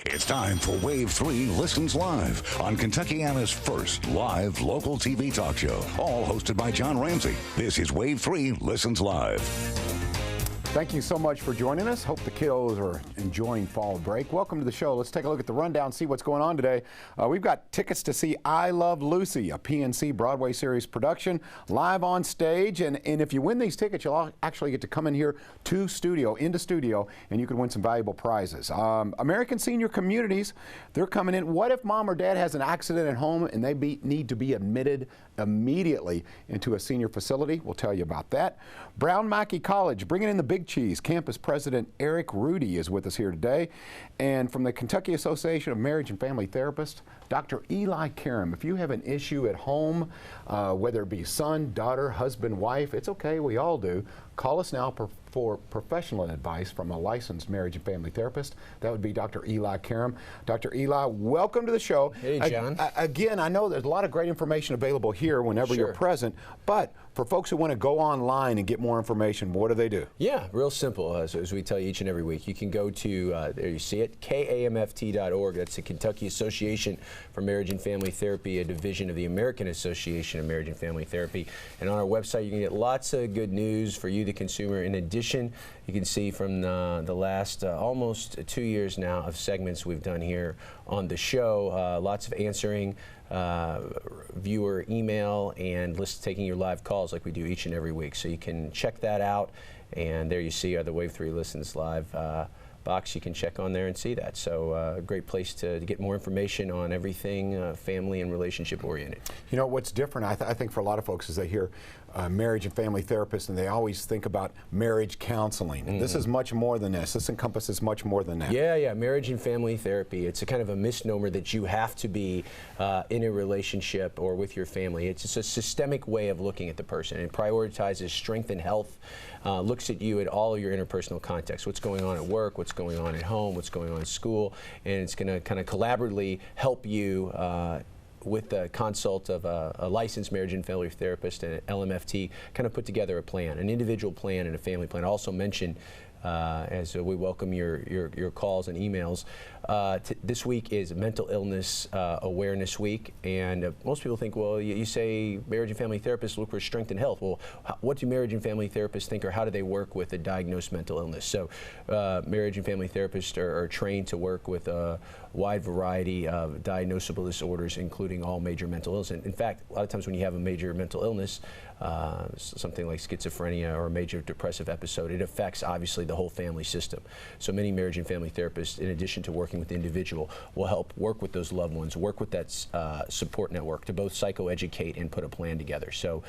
It's time for Wave 3 Listens Live on Kentuckiana's first live local TV talk show, all hosted by John Ramsey. This is Wave 3 Listens Live. Thank you so much for joining us. Hope the kiddos are enjoying fall break. Welcome to the show. Let's take a look at the rundown, see what's going on today. We've got tickets to see I Love Lucy, a PNC Broadway series production, live on stage. And if you win these tickets, you'll actually get to come in here into studio, and you can win some valuable prizes. American Senior Communities, they're coming in. What if mom or dad has an accident at home and they need to be admitted immediately into a senior facility? We'll tell you about that. Brown Mackie College, bringing in the big cheese. Campus President Eric Rudy is with us here today. And from the Kentucky Association of Marriage and Family Therapists, Dr. Eli Karam. If you have an issue at home, whether it be son, daughter, husband, wife, it's okay, we all do. Call us now for professional advice from a licensed marriage and family therapist. That would be Dr. Eli Karam. Dr. Eli, welcome to the show. Hey, John. Again, I know there's a lot of great information available here whenever you're present, but for folks who want to go online and get more information, what do they do? Yeah, real simple. As we tell you each and every week, you can go to, there you see it, kamft.org. That's the Kentucky Association for Marriage and Family Therapy, a division of the American Association of Marriage and Family Therapy. And on our website, you can get lots of good news for you, the consumer. In addition, you can see from the last almost 2 years now of segments we've done here on the show, lots of answering viewer email and taking your live calls like we do each and every week. So you can check that out, and there you see the Wave 3 Listens Live box. You can check on there and see that. So a great place to get more information on everything family and relationship oriented. You know what's different, I think for a lot of folks, is they hear marriage and family therapist and they always think about marriage counseling. Mm-hmm. This is much more than this. This encompasses much more than that. Yeah, marriage and family therapy. It's a kind of a misnomer that you have to be in a relationship or with your family. It's just a systemic way of looking at the person. It prioritizes strength and health, looks at you at all of your interpersonal contexts, what's going on at work, what's going on at home, what's going on at school, and it's going to kind of collaboratively help you with the consult of a licensed marriage and family therapist and an LMFT, kind of put together a plan, an individual plan and a family plan. I also mentioned, as we welcome your calls and emails, this week is Mental Illness Awareness Week, and most people think, well, you say marriage and family therapists look for strength and health. Well, what do marriage and family therapists think, or how do they work with a diagnosed mental illness? So marriage and family therapists are trained to work with a wide variety of diagnosable disorders, including all major mental illness. And in fact, a lot of times when you have a major mental illness, something like schizophrenia or a major depressive episode, it affects obviously the whole family system. So many marriage and family therapists, in addition to working with the individual, will help work with those loved ones, work with that support network to both psychoeducate and put a plan together. So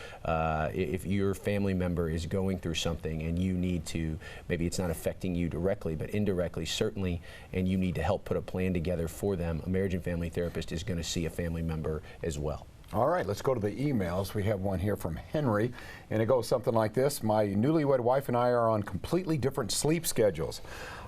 if your family member is going through something and you need to, maybe it's not affecting you directly, but indirectly certainly, and you need to help put a plan together for them, a marriage and family therapist is going to see a family member as well. All right, let's go to the emails. We have one here from Henry, and it goes something like this. My newlywed wife and I are on completely different sleep schedules.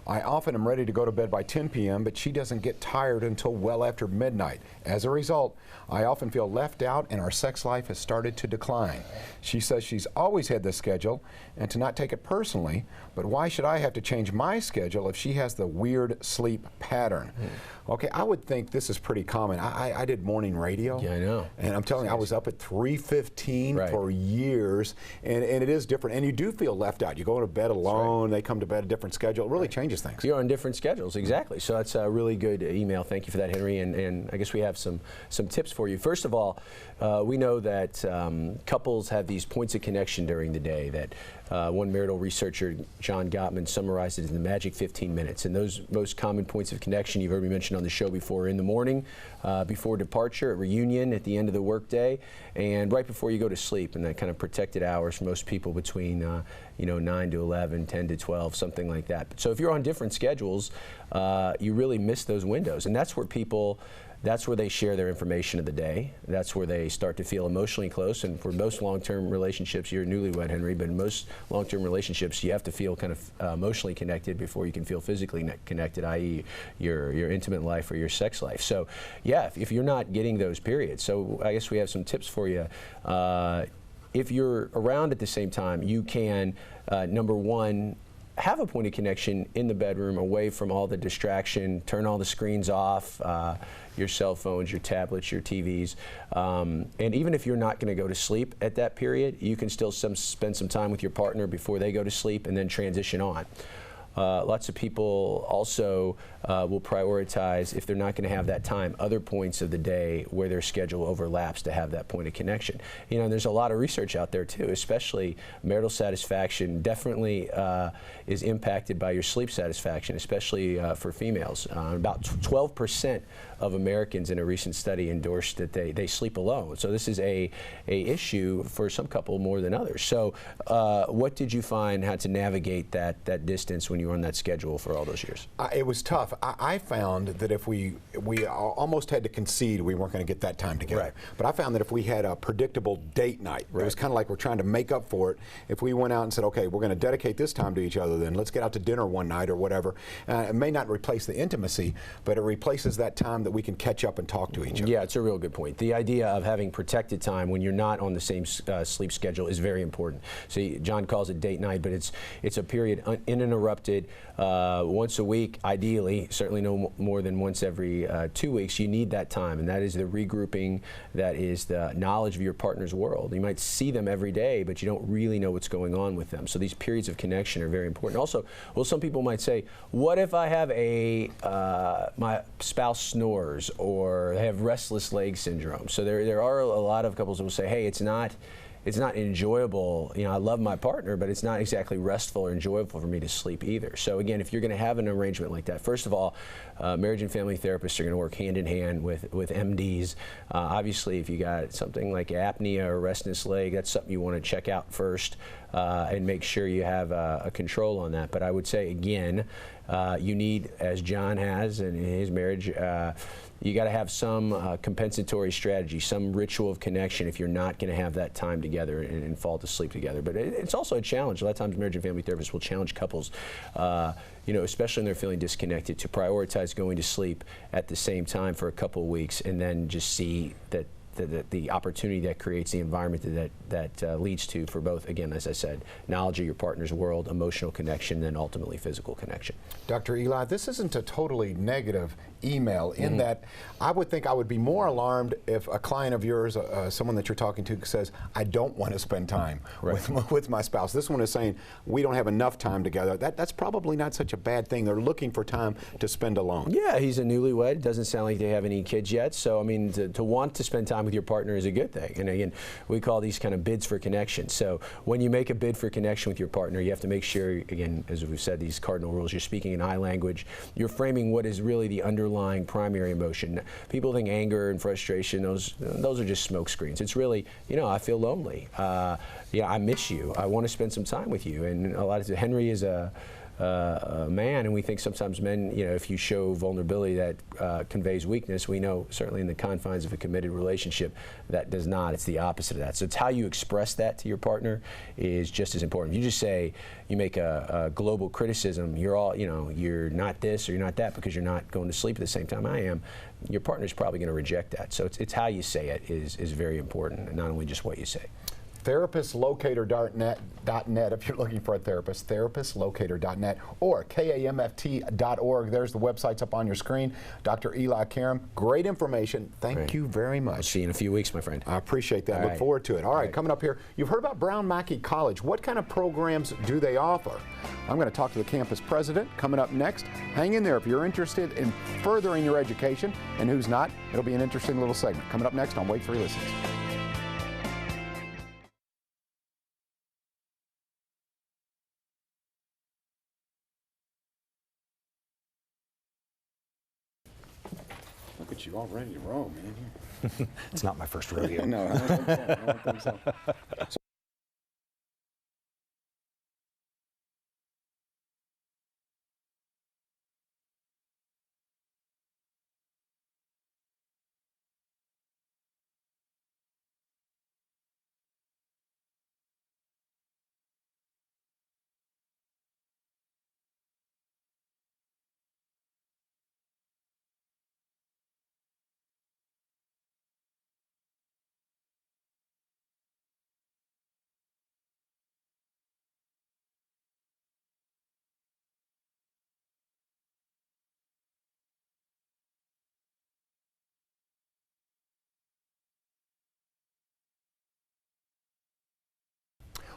I often am ready to go to bed by 10 p.m., but she doesn't get tired until well after midnight. As a result, I often feel left out and our sex life has started to decline. She says she's always had this schedule and to not take it personally, but why should I have to change my schedule if she has the weird sleep pattern? Okay, I would think this is pretty common. I did morning radio. Yeah, I know. And I'm telling you, I was up at 3:15 for years, and it is different. And you do feel left out. You go to bed alone, they come to bed a different schedule. It really changes things. You're on different schedules, exactly. So that's a really good email. Thank you for that, Henry. And I guess we have some tips for you. First of all, we know that couples have these points of connection during the day that one marital researcher, John Gottman, summarized it in the magic 15 minutes. And those most common points of connection, you've heard me mention on the show before, in the morning, before departure, at reunion, at the end of the workday, and right before you go to sleep, and that kind of protected hours for most people between 9 to 11, 10 to 12, something like that. So if you're on different schedules, you really miss those windows, and that's where they share their information of the day. That's where they start to feel emotionally close. And for most long-term relationships, you're newlywed, Henry, but in most long-term relationships, you have to feel kind of emotionally connected before you can feel physically connected, i.e. your intimate life or your sex life. So yeah, if you're not getting those periods, so I guess we have some tips for you. If you're around at the same time, you can, number one, have a point of connection in the bedroom, away from all the distraction. Turn all the screens off, your cell phones, your tablets, your TVs. And even if you're not going to go to sleep at that period, you can still spend some time with your partner before they go to sleep and then transition on. Lots of people also will prioritize, if they're not going to have that time, other points of the day where their schedule overlaps to have that point of connection. You know, there's a lot of research out there too, especially marital satisfaction definitely is impacted by your sleep satisfaction, especially for females. About 12% of Americans in a recent study endorsed that they sleep alone. So this is a issue for some couple more than others. So what did you find how to navigate that distance when you were on that schedule for all those years? It was tough. I found that if we almost had to concede we weren't going to get that time together. Right. But I found that if we had a predictable date night, right. It was kind of like we're trying to make up for it. If we went out and said, okay, we're going to dedicate this time to each other, then let's get out to dinner one night or whatever. It may not replace the intimacy, but it replaces that time that we can catch up and talk to each other. Yeah, it's a real good point. The idea of having protected time when you're not on the same sleep schedule is very important. So John calls it date night, but it's a period uninterrupted, once a week, ideally, certainly no more than once every 2 weeks. You need that time, and that is the regrouping, that is the knowledge of your partner's world. You might see them every day, but you don't really know what's going on with them. So these periods of connection are very important. Also, well, some people might say, what if I have my spouse snores or they have restless leg syndrome? So there are a lot of couples who will say, hey, it's not enjoyable. You know, I love my partner, but it's not exactly restful or enjoyable for me to sleep either. So again, if you're going to have an arrangement like that, first of all, marriage and family therapists are going to work hand in hand with MDs. Obviously, if you got something like apnea or restless leg, that's something you want to check out first and make sure you have a control on that. But I would say, again, you need, as John has in his marriage, you got to have some compensatory strategy, some ritual of connection if you're not going to have that time together and fall to sleep together. But it's also a challenge. A lot of times marriage and family therapists will challenge couples, you know, especially when they're feeling disconnected, to prioritize going to sleep at the same time for a couple of weeks and then just see that the opportunity that creates, the environment that leads to, for both, again, as I said, knowledge of your partner's world, emotional connection, and then ultimately physical connection. Dr. Eli, this isn't a totally negative email in that I would think I would be more alarmed if a client of yours, someone that you're talking to, says, I don't want to spend time with my spouse. This one is saying, we don't have enough time together. That's probably not such a bad thing. They're looking for time to spend alone. Yeah, he's a newlywed. Doesn't sound like they have any kids yet. So, I mean, to want to spend time with your partner is a good thing. And again, we call these kind of bids for connection. So when you make a bid for connection with your partner, you have to make sure, again, as we've said, these cardinal rules, you're speaking in I language. You're framing what is really the underlying primary emotion. People think anger and frustration, those are just smoke screens. It's really, you know, I feel lonely. Yeah, I miss you. I want to spend some time with you. And a lot of Henry is a man, and we think sometimes men, you know, if you show vulnerability, that conveys weakness. We know certainly in the confines of a committed relationship that does not. It's the opposite of that. So it's how you express that to your partner is just as important. If you just say, you make a global criticism, you're all, you know, you're not this or you're not that because you're not going to sleep at the same time I am, your partner's probably going to reject that. So it's how you say it is very important, and not only just what you say. Therapistlocator.net if you're looking for a therapist, therapistlocator.net or KAMFT.org. There's the websites up on your screen. Dr. Eli Karam, great information. Thank you very much. I'll see you in a few weeks, my friend. I appreciate that. Look forward to it. All right, coming up here, you've heard about Brown Mackie College. What kind of programs do they offer? I'm going to talk to the campus president coming up next. Hang in there if you're interested in furthering your education, and who's not. It'll be an interesting little segment. Coming up next on Wait 3 Listens. Look at you all ready to roll, man. It's not my first rodeo. No, I don't think so.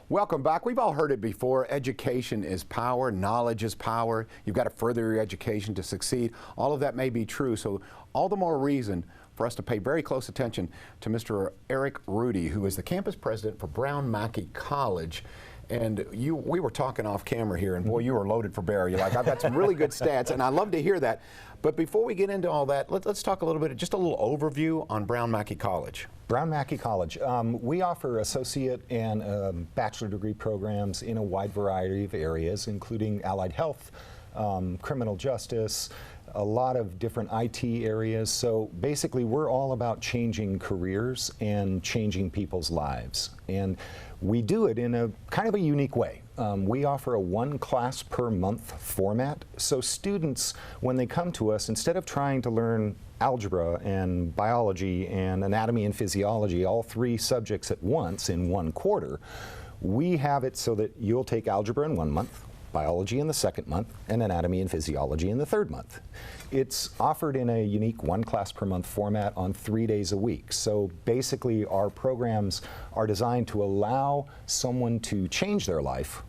Welcome back. We've all heard it before. Education is power. Knowledge is power. You've got to further your education to succeed. All of that may be true. So all the more reason for us to pay very close attention to Mr. Eric Rudy, who is the campus president for Brown Mackie College. And we were talking off camera here, and boy, you were loaded for bear. You're like, I've got some really good stats, and I love to hear that. But before we get into all that, let's talk a little bit, just a little overview on Brown Mackie College. Brown Mackie College. We offer associate and bachelor degree programs in a wide variety of areas, including allied health, criminal justice, a lot of different IT areas. So basically, we're all about changing careers and changing people's lives. And we do it in a kind of a unique way. We offer a one class per month format. So students, when they come to us, instead of trying to learn algebra and biology and anatomy and physiology, all three subjects at once in one quarter, we have it so that you'll take algebra in 1 month, biology in the second month, and anatomy and physiology in the third month. It's offered in a unique one class per month format on 3 days a week. So basically our programs are designed to allow someone to change their life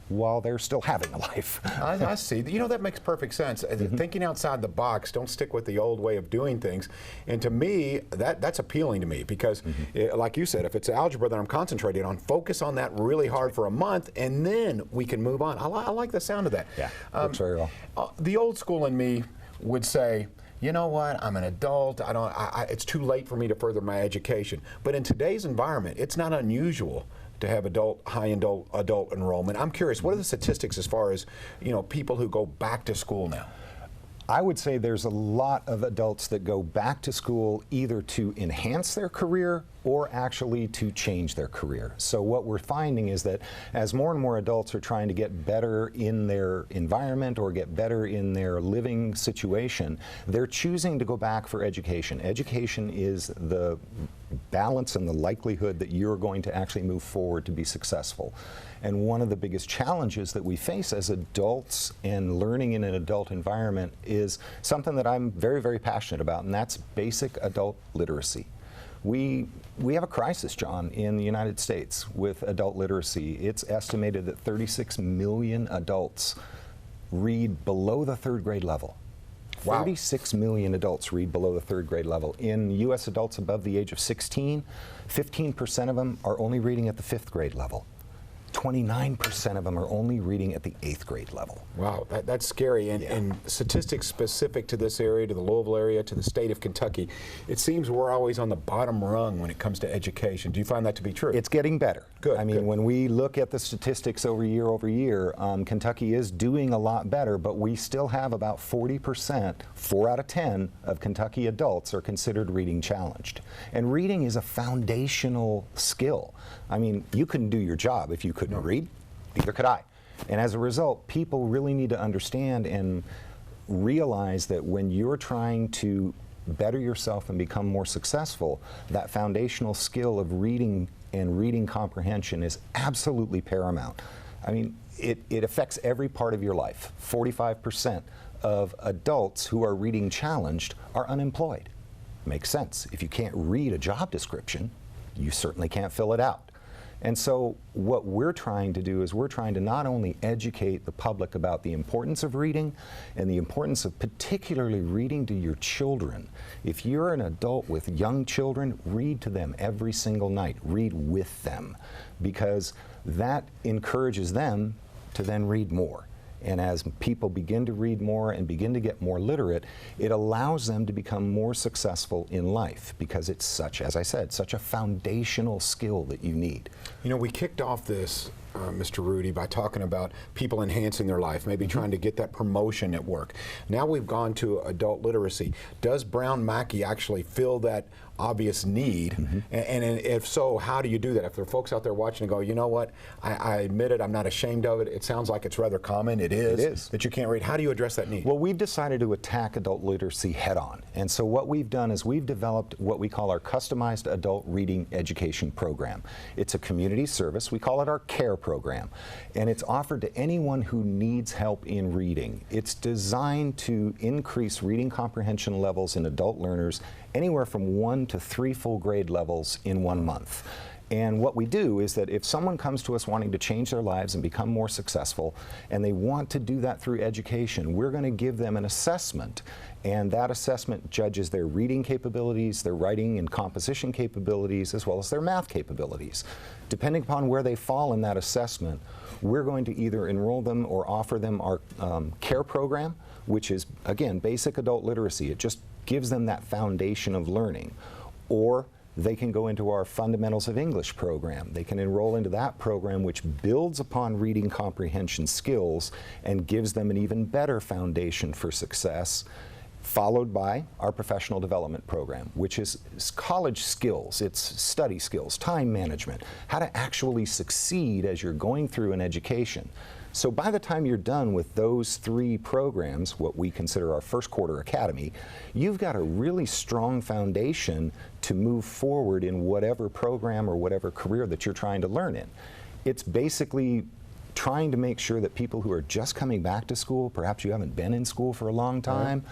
while they're still having a life. I see. You know, that makes perfect sense. Thinking outside the box, don't stick with the old way of doing things. And to me, that's appealing to me because, like you said, if it's algebra that I'm concentrating on, focus on that really hard for a month, and then we can move on. I like the sound of that. Yeah, works very well. The old school in me would say, you know what, I'm an adult, it's too late for me to further my education. But in today's environment, it's not unusual to have high adult enrollment. I'm curious, what are the statistics as far as, people who go back to school now? I would say there's a lot of adults that go back to school either to enhance their career or actually to change their career. So what we're finding is that as more and more adults are trying to get better in their environment or get better in their living situation, they're choosing to go back for education. Education is the balance and the likelihood that you're going to actually move forward to be successful. And one of the biggest challenges that we face as adults and learning in an adult environment is something that I'm very, very passionate about, and that's basic adult literacy. We have a crisis, John, in the United States with adult literacy. It's estimated that 36 million adults read below the third grade level. Wow. 36 million adults read below the third grade level. In U.S. adults above the age of 16, 15% of them are only reading at the fifth grade level. 29% of them are only reading at the 8th grade level. Wow, that's scary. And statistics specific to this area, to the Louisville area, to the state of Kentucky, it seems we're always on the bottom rung when it comes to education. Do you find that to be true? It's getting better. Good. I mean, when we look at the statistics over year, Kentucky is doing a lot better, but we still have about 40%, 4 out of 10 of Kentucky adults are considered reading challenged. And reading is a foundational skill. I mean, you couldn't do your job if you couldn't read, neither could I. And as a result, people really need to understand and realize that when you're trying to better yourself and become more successful, that foundational skill of reading and reading comprehension is absolutely paramount. I mean, it affects every part of your life. 45% of adults who are reading challenged are unemployed. Makes sense. If you can't read a job description, you certainly can't fill it out. And so what we're trying to do is we're trying to not only educate the public about the importance of reading and the importance of particularly reading to your children. If you're an adult with young children, read to them every single night. Read with them, because that encourages them to then read more. And as people begin to read more and begin to get more literate, it allows them to become more successful in life, because it's such, as I said, such a foundational skill that you need. You know, we kicked off this, Mr. Rudy, by talking about people enhancing their life, maybe trying to get that promotion at work. Now we've gone to adult literacy. Does Brown Mackie actually fill that obvious need? And if so, how do you do that? If there are folks out there watching and go, you know what, I admit it, I'm not ashamed of it. It sounds like it's rather common. It is. That you can't read. How do you address that need? Well, we've decided to attack adult literacy head on. And so what we've done is we've developed what we call our customized adult reading education program. It's a community service. We call it our CARE program. And it's offered to anyone who needs help in reading. It's designed to increase reading comprehension levels in adult learners anywhere from 1 to 3 full grade levels in 1 month. And what we do is that if someone comes to us wanting to change their lives and become more successful, and they want to do that through education, we're going to give them an assessment. And that assessment judges their reading capabilities, their writing and composition capabilities, as well as their math capabilities. Depending upon where they fall in that assessment, we're going to either enroll them or offer them our CARE program, which is, again, basic adult literacy. It just gives them that foundation of learning. Or they can go into our Fundamentals of English program. They can enroll into that program, which builds upon reading comprehension skills and gives them an even better foundation for success, followed by our professional development program, which is college skills. It's study skills, time management, how to actually succeed as you're going through an education. So by the time you're done with those 3 programs, what we consider our first quarter academy, you've got a really strong foundation to move forward in whatever program or whatever career that you're trying to learn in. It's basically trying to make sure that people who are just coming back to school, perhaps you haven't been in school for a long time,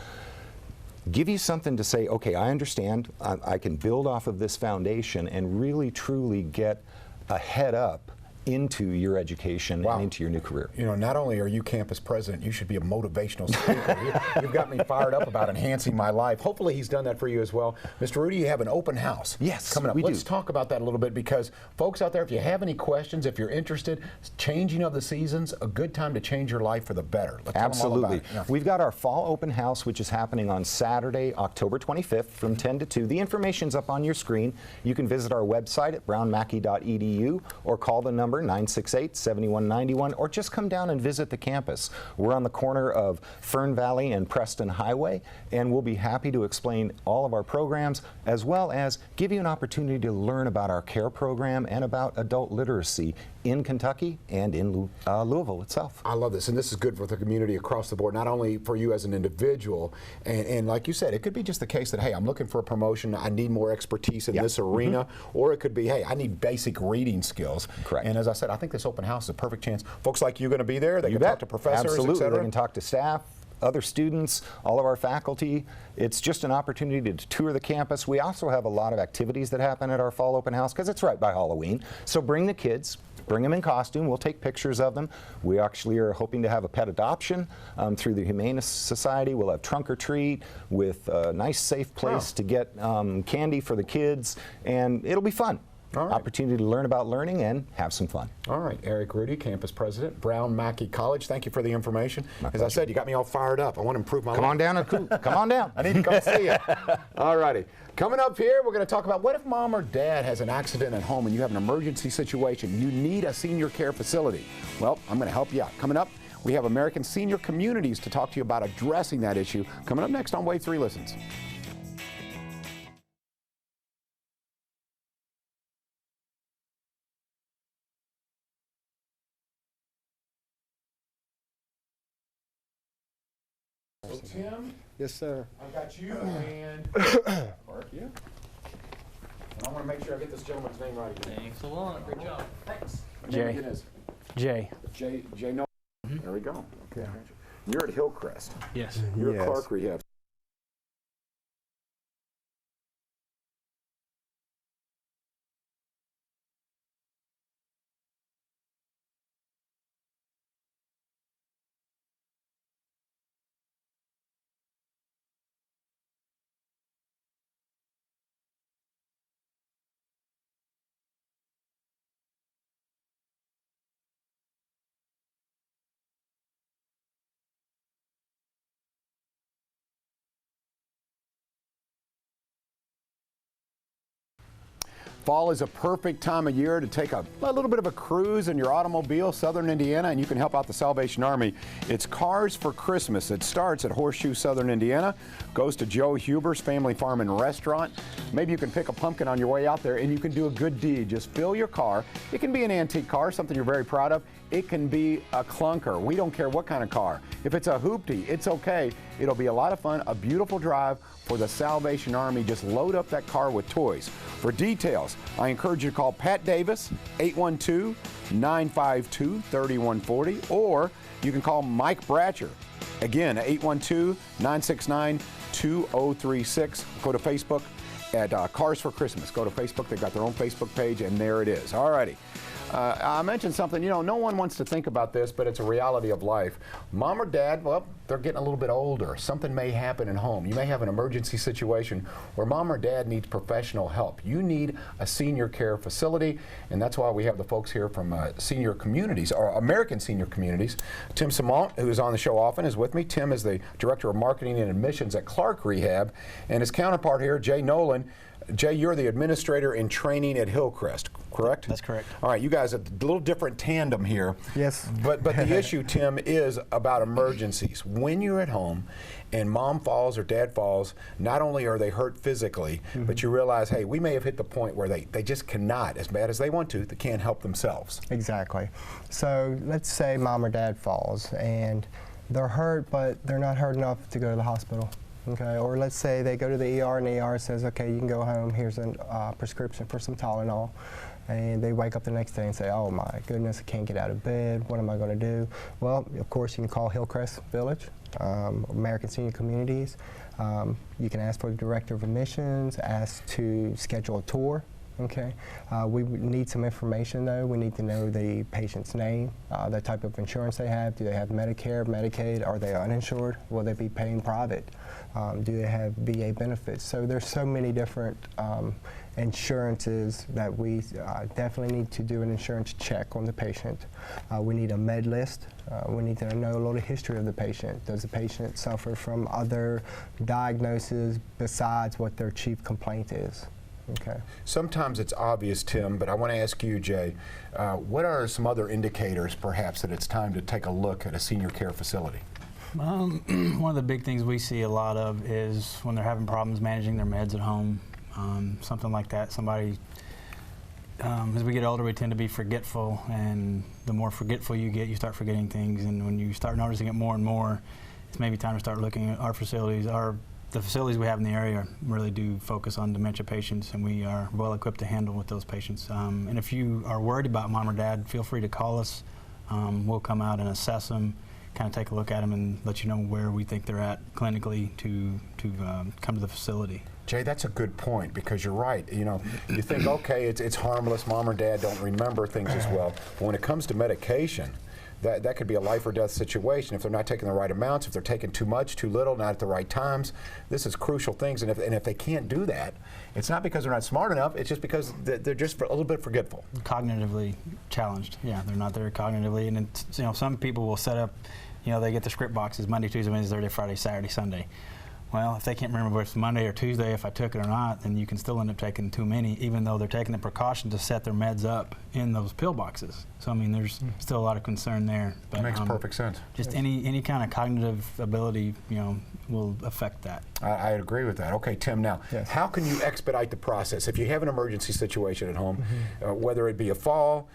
give you something to say, okay, I understand, I can build off of this foundation and really truly get a head up into your education and into your new career. You know, not only are you campus president, you should be a motivational speaker. You've got me fired up about enhancing my life. Hopefully he's done that for you as well. Mr. Rudy, you have an open house coming up. Let's talk about that a little bit, because folks out there, if you have any questions, if you're interested, changing of the seasons, a good time to change your life for the better. Let's Absolutely. Yeah. We've got our fall open house, which is happening on Saturday, October 25th from 10 to 2. The information's up on your screen. You can visit our website at brownmackie.edu or call the number 968-7191, or just come down and visit the campus. We're on the corner of Fern Valley and Preston Highway, and we'll be happy to explain all of our programs, as well as give you an opportunity to learn about our CARE program and about adult literacy in Kentucky and in Louisville itself. I love this, and this is good for the community across the board, not only for you as an individual, and like you said, it could be just the case that, hey, I'm looking for a promotion, I need more expertise in this arena, or it could be, hey, I need basic reading skills. Correct. And as I said, I think this open house is a perfect chance. Folks like you going to be there, they You can bet. talk to professors, Absolutely. etc. They can talk to staff, other students, all of our faculty. It's just an opportunity to tour the campus. We also have a lot of activities that happen at our fall open house because it's right by Halloween. So bring the kids. Bring them in costume. We'll take pictures of them. We actually are hoping to have a pet adoption through the Humane Society. We'll have trunk or treat with a nice, safe place to get candy for the kids, and it'll be fun. All right. Opportunity to learn about learning and have some fun. All right, Eric Rudy, campus president, Brown Mackie College. Thank you for the information. My As pleasure. I said, you got me all fired up. I want to improve my life. Come on down and come on down. I need to come see you. All righty. Coming up here, we're going to talk about what if mom or dad has an accident at home and you have an emergency situation. You need a senior care facility. Well, I'm going to help you out. Coming up, we have American Senior Communities to talk to you about addressing that issue. Coming up next on Wave 3 Listens. So Tim, Yes, sir. I got you and Mark, yeah. And I want to make sure I get this gentleman's name right again. Thanks a lot. Great job. Thanks. Jay. Name again is Jay. Jay No. There we go. Okay. You're at Hillcrest. Yes. You're Yes. at Clark Rehab. Fall is a perfect time of year to take a little bit of a cruise in your automobile, Southern Indiana, and you can help out the Salvation Army. It's Cars for Christmas. It starts at Horseshoe, Southern Indiana, goes to Joe Huber's Family Farm and Restaurant. Maybe you can pick a pumpkin on your way out there and you can do a good deed. Just fill your car. It can be an antique car, something you're very proud of. It can be a clunker. We don't care what kind of car. If it's a hoopty, it's okay. It'll be a lot of fun, a beautiful drive for the Salvation Army. Just load up that car with toys. For details, I encourage you to call Pat Davis, 812-952-3140, or you can call Mike Bratcher, again, 812-969-2036. Go to Facebook at Cars for Christmas. Go to Facebook. They've got their own Facebook page, and there it is. All righty. I mentioned something, no one wants to think about this, but it's a reality of life. Mom or dad, well, they're getting a little bit older. Something may happen at home. You may have an emergency situation where mom or dad needs professional help. You need a senior care facility, and that's why we have the folks here from Senior Communities, or American Senior Communities. Tim Simont, who is on the show often, is with me. Tim is the Director of Marketing and Admissions at Clark Rehab, and his counterpart here, Jay Nolan. Jay, you're the administrator in training at Hillcrest, correct? That's correct. All right, you guys are a little different tandem here. Yes. But the issue, Tim, is about emergencies. When you're at home and mom falls or dad falls, not only are they hurt physically, but you realize, hey, we may have hit the point where they just cannot, as bad as they want to, they can't help themselves. Exactly. So let's say mom or dad falls and they're hurt, but they're not hurt enough to go to the hospital. Okay, or let's say they go to the ER and the ER says, okay, you can go home, here's a prescription for some Tylenol. And they wake up the next day and say, oh my goodness, I can't get out of bed, what am I going to do? Well, of course, you can call Hillcrest Village, American Senior Communities. You can ask for the Director of Admissions, ask to schedule a tour. Okay. We need some information though. We need to know the patient's name, the type of insurance they have. Do they have Medicare, Medicaid? Are they uninsured? Will they be paying private? Do they have VA benefits? So there's so many different insurances that we definitely need to do an insurance check on the patient. We need a med list. We need to know a little history of the patient. Does the patient suffer from other diagnoses besides what their chief complaint is? Okay. Sometimes it's obvious, Tim, but I want to ask you, Jay, what are some other indicators, perhaps, that it's time to take a look at a senior care facility? One of the big things we see a lot of is when they're having problems managing their meds at home, something like that. Somebody, as we get older, we tend to be forgetful, and the more forgetful you get, you start forgetting things, and when you start noticing it more and more, it's maybe time to start looking at our facilities. The facilities we have in the area really do focus on dementia patients, and we are well equipped to handle with those patients. And if you are worried about mom or dad, feel free to call us. We'll come out and assess them, kind of take a look at them, and let you know where we think they're at clinically to come to the facility. Jay, that's a good point, because you're right. You think, okay, it's harmless, mom or dad don't remember things as well. But when it comes to medication, that could be a life or death situation if they're not taking the right amounts, if they're taking too much, too little, not at the right times. This is crucial things, and if they can't do that, it's not because they're not smart enough, it's just because they're just a little bit forgetful. Cognitively challenged, yeah, they're not there cognitively, and it's, some people will set up, they get the script boxes Monday, Tuesday, Wednesday, Thursday, Friday, Saturday, Sunday. Well, if they can't remember if it's Monday or Tuesday, if I took it or not, then you can still end up taking too many, even though they're taking the precaution to set their meds up in those pill boxes. So, I mean, there's still a lot of concern there. But, makes perfect sense. Just any kind of cognitive ability, will affect that. I agree with that. Okay, Tim, now, how can you expedite the process? If you have an emergency situation at home, whether it be a fall,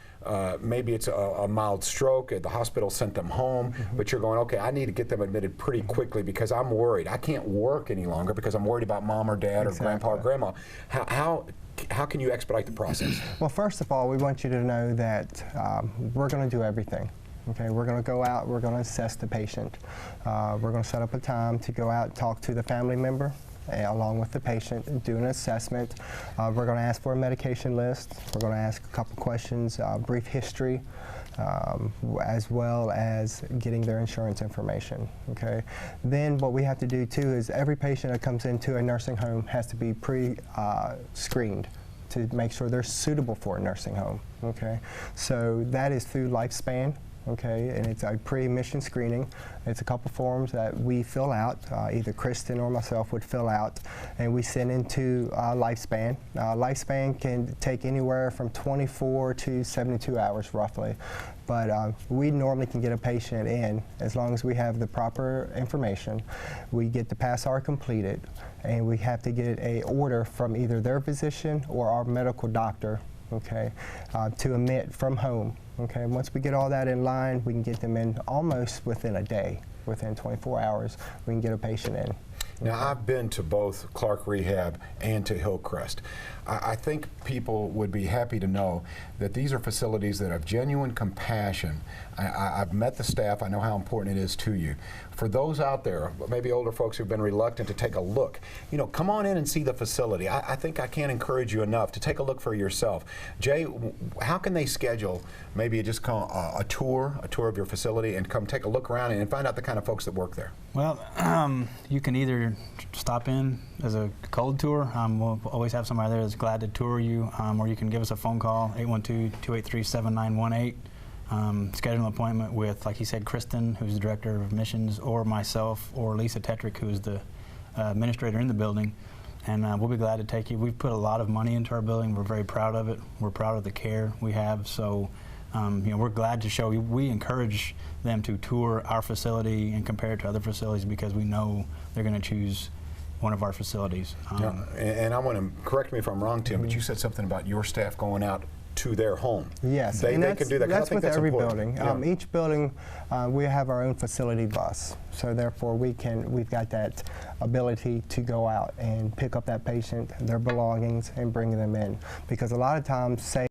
maybe it's a mild stroke, the hospital sent them home, but you're going, okay, I need to get them admitted pretty quickly because I'm worried. I can't work any longer because I'm worried about mom or dad or grandpa or grandma. How can you expedite the process? Well, first of all, we want you to know that we're going to do everything. Okay, we're going to go out, we're going to assess the patient. We're going to set up a time to go out and talk to the family member along with the patient and do an assessment. We're going to ask for a medication list. We're going to ask a couple questions, brief history, as well as getting their insurance information. Okay. Then what we have to do too is every patient that comes into a nursing home has to be pre-screened to make sure they're suitable for a nursing home. Okay. So that is through Lifespan. Okay, and it's a pre-admission screening. It's a couple forms that we fill out, either Kristen or myself would fill out, and we send into Lifespan. Lifespan can take anywhere from 24 to 72 hours roughly, but we normally can get a patient in as long as we have the proper information. We get the PASS-R completed, and we have to get an order from either their physician or our medical doctor, okay, to admit from home. Okay, once we get all that in line, we can get them in almost within a day. Within 24 hours, we can get a patient in. Now, I've been to both Clark Rehab and to Hillcrest. I think people would be happy to know that these are facilities that have genuine compassion. I've met the staff. I know how important it is to you. For those out there, maybe older folks who've been reluctant to take a look, you know, come on in and see the facility. I think I can't encourage you enough to take a look for yourself. Jay, how can they schedule maybe just call a tour of your facility and come take a look around and find out the kind of folks that work there? Well, you can either stop in as a cold tour. We'll always have somebody there that's glad to tour you, or you can give us a phone call, 812-283-7918. Schedule an appointment with, like he said, Kristen, who's the director of admissions, or myself, or Lisa Tetrick, who's the administrator in the building, and we'll be glad to take you. We've put a lot of money into our building. We're very proud of it. We're proud of the care we have. So, you know, we're glad to show you. We encourage them to tour our facility and compare it to other facilities because we know they're going to choose one of our facilities. And I want to correct me if I'm wrong, Tim, but you said something about your staff going out to their home. Yes, they can do that. That's with every important. building. Yeah. Each building, we have our own facility bus, so therefore we've got that ability to go out and pick up that patient, their belongings, and bring them in. Because a lot of times, say